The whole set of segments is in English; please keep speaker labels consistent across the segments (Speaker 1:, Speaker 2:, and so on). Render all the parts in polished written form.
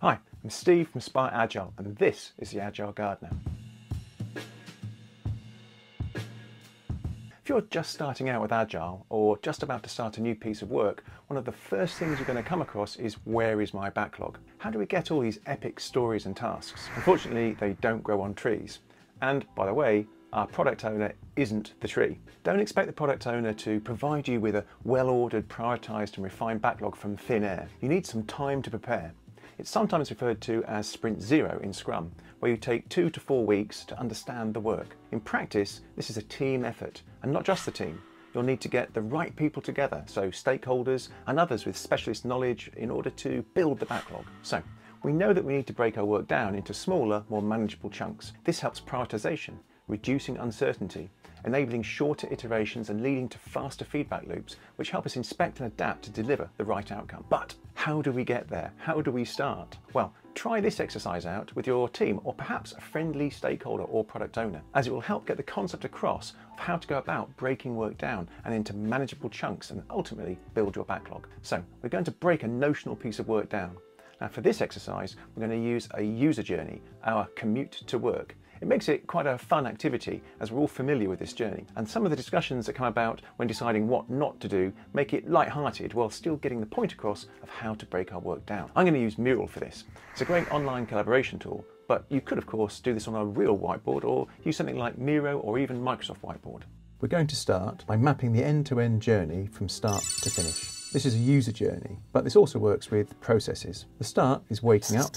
Speaker 1: Hi, I'm Steve from Spire Agile, and this is the Agile Gardener. If you're just starting out with Agile or just about to start a new piece of work, one of the first things you're going to come across is, where is my backlog? How do we get all these epic stories and tasks? Unfortunately, they don't grow on trees. And by the way, our product owner isn't the tree. Don't expect the product owner to provide you with a well-ordered, prioritised and refined backlog from thin air. You need some time to prepare. It's sometimes referred to as Sprint Zero in Scrum, where you take 2 to 4 weeks to understand the work. In practice, this is a team effort, and not just the team. You'll need to get the right people together, so stakeholders and others with specialist knowledge, in order to build the backlog. So, we know that we need to break our work down into smaller, more manageable chunks. This helps prioritisation, reducing uncertainty, enabling shorter iterations and leading to faster feedback loops, which help us inspect and adapt to deliver the right outcome. But how do we get there? How do we start? Well, try this exercise out with your team, or perhaps a friendly stakeholder or product owner, as it will help get the concept across of how to go about breaking work down and into manageable chunks and ultimately build your backlog. So we're going to break a notional piece of work down. Now for this exercise, we're going to use a user journey, our commute to work. It makes it quite a fun activity, as we're all familiar with this journey, and some of the discussions that come about when deciding what not to do make it light-hearted while still getting the point across of how to break our work down. I'm going to use Mural for this. It's a great online collaboration tool, but you could of course do this on a real whiteboard or use something like Miro or even Microsoft Whiteboard. We're going to start by mapping the end-to-end journey from start to finish. This is a user journey, but this also works with processes. The start is waking up,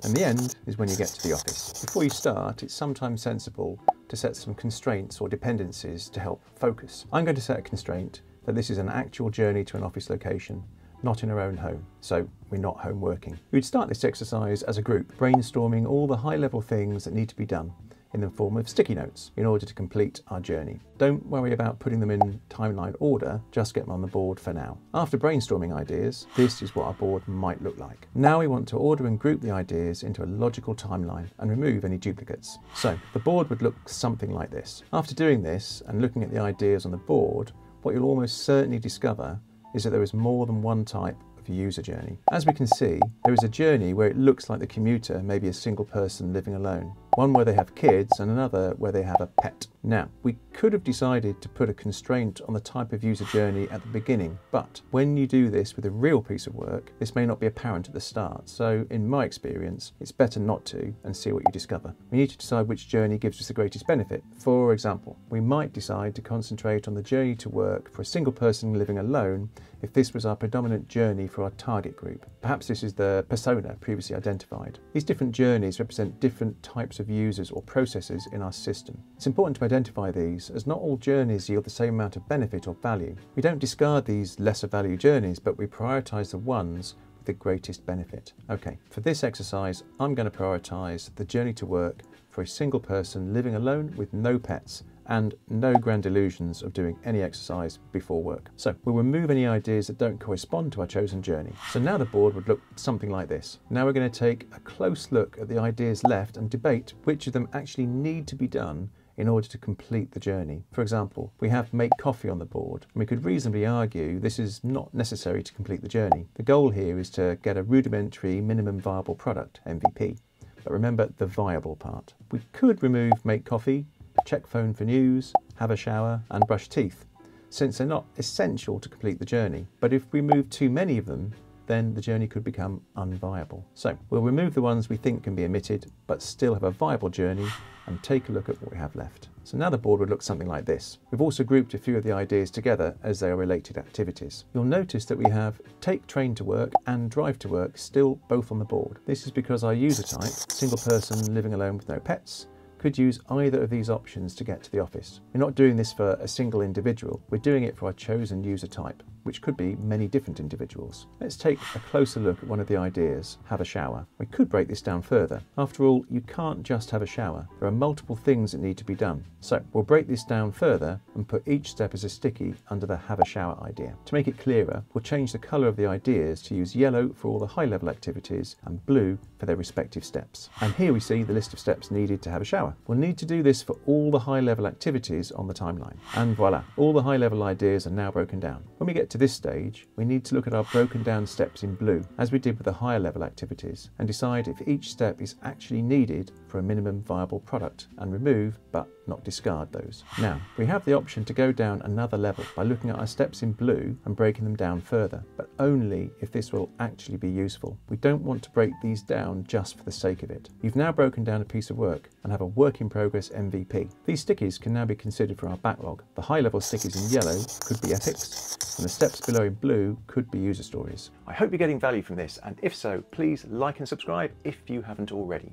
Speaker 1: and the end is when you get to the office. Before you start, it's sometimes sensible to set some constraints or dependencies to help focus. I'm going to set a constraint that this is an actual journey to an office location, not in our own home, so we're not home working. We'd start this exercise as a group, brainstorming all the high-level things that need to be done in the form of sticky notes in order to complete our journey. Don't worry about putting them in timeline order, just get them on the board for now. After brainstorming ideas, this is what our board might look like. Now we want to order and group the ideas into a logical timeline and remove any duplicates. So the board would look something like this. After doing this and looking at the ideas on the board, what you'll almost certainly discover is that there is more than one type of user journey. As we can see, there is a journey where it looks like the commuter may be a single person living alone, one where they have kids and another where they have a pet. Now, we could have decided to put a constraint on the type of user journey at the beginning, but when you do this with a real piece of work, this may not be apparent at the start. So in my experience, it's better not to, and see what you discover. We need to decide which journey gives us the greatest benefit. For example, we might decide to concentrate on the journey to work for a single person living alone if this was our predominant journey for our target group. Perhaps this is the persona previously identified. These different journeys represent different types of users or processes in our system. It's important to identify these, as not all journeys yield the same amount of benefit or value. We don't discard these lesser value journeys, but we prioritise the ones with the greatest benefit. Okay, for this exercise, I'm going to prioritise the journey to work for a single person living alone with no pets and no grand illusions of doing any exercise before work. So we'll remove any ideas that don't correspond to our chosen journey. So now the board would look something like this. Now we're going to take a close look at the ideas left and debate which of them actually need to be done in order to complete the journey. For example, we have make coffee on the board, and we could reasonably argue this is not necessary to complete the journey. The goal here is to get a rudimentary minimum viable product, MVP. But remember the viable part. We could remove make coffee, check phone for news, have a shower and brush teeth, since they're not essential to complete the journey. But if we remove too many of them, then the journey could become unviable. So we'll remove the ones we think can be omitted, but still have a viable journey, and take a look at what we have left. So now the board would look something like this. We've also grouped a few of the ideas together as they are related activities. You'll notice that we have take train to work and drive to work still both on the board. This is because our user type, single person living alone with no pets, could use either of these options to get to the office. We're not doing this for a single individual, we're doing it for our chosen user type, which could be many different individuals. Let's take a closer look at one of the ideas, have a shower. We could break this down further. After all, you can't just have a shower. There are multiple things that need to be done. So we'll break this down further and put each step as a sticky under the have a shower idea. To make it clearer, we'll change the colour of the ideas to use yellow for all the high level activities and blue for their respective steps. And here we see the list of steps needed to have a shower. We'll need to do this for all the high level activities on the timeline. And voila, all the high level ideas are now broken down. When we get to
Speaker 2: to this stage, we need to look at our broken down steps in blue, as we did with the higher level activities, and decide if each step is actually needed for a minimum viable product, and remove but not discard those. Now, we have the option to go down another level by looking at our steps in blue and breaking them down further, but only if this will actually be useful. We don't want to break these down just for the sake of it. You've now broken down a piece of work and have a work in progress MVP. These stickies can now be considered for our backlog. The high level stickies in yellow could be epics, and the steps below in blue could be user stories.
Speaker 1: I hope you're getting value from this, and if so, please like and subscribe if you haven't already.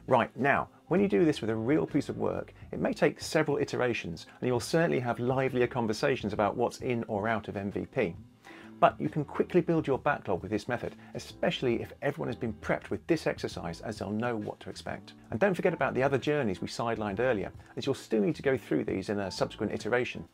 Speaker 1: Right, now, when you do this with a real piece of work, it may take several iterations, and you'll certainly have livelier conversations about what's in or out of MVP. But you can quickly build your backlog with this method, especially if everyone has been prepped with this exercise, as they'll know what to expect. And don't forget about the other journeys we sidelined earlier, as you'll still need to go through these in a subsequent iteration.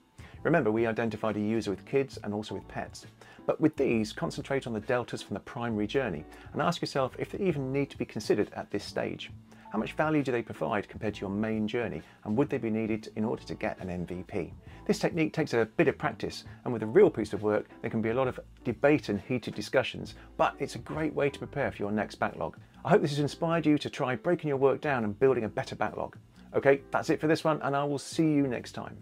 Speaker 1: Remember, we identified a user with kids and also with pets. But with these, concentrate on the deltas from the primary journey and ask yourself if they even need to be considered at this stage. How much value do they provide compared to your main journey, and would they be needed in order to get an MVP? This technique takes a bit of practice, and with a real piece of work there can be a lot of debate and heated discussions, but it's a great way to prepare for your next backlog. I hope this has inspired you to try breaking your work down and building a better backlog. Okay, that's it for this one, and I will see you next time.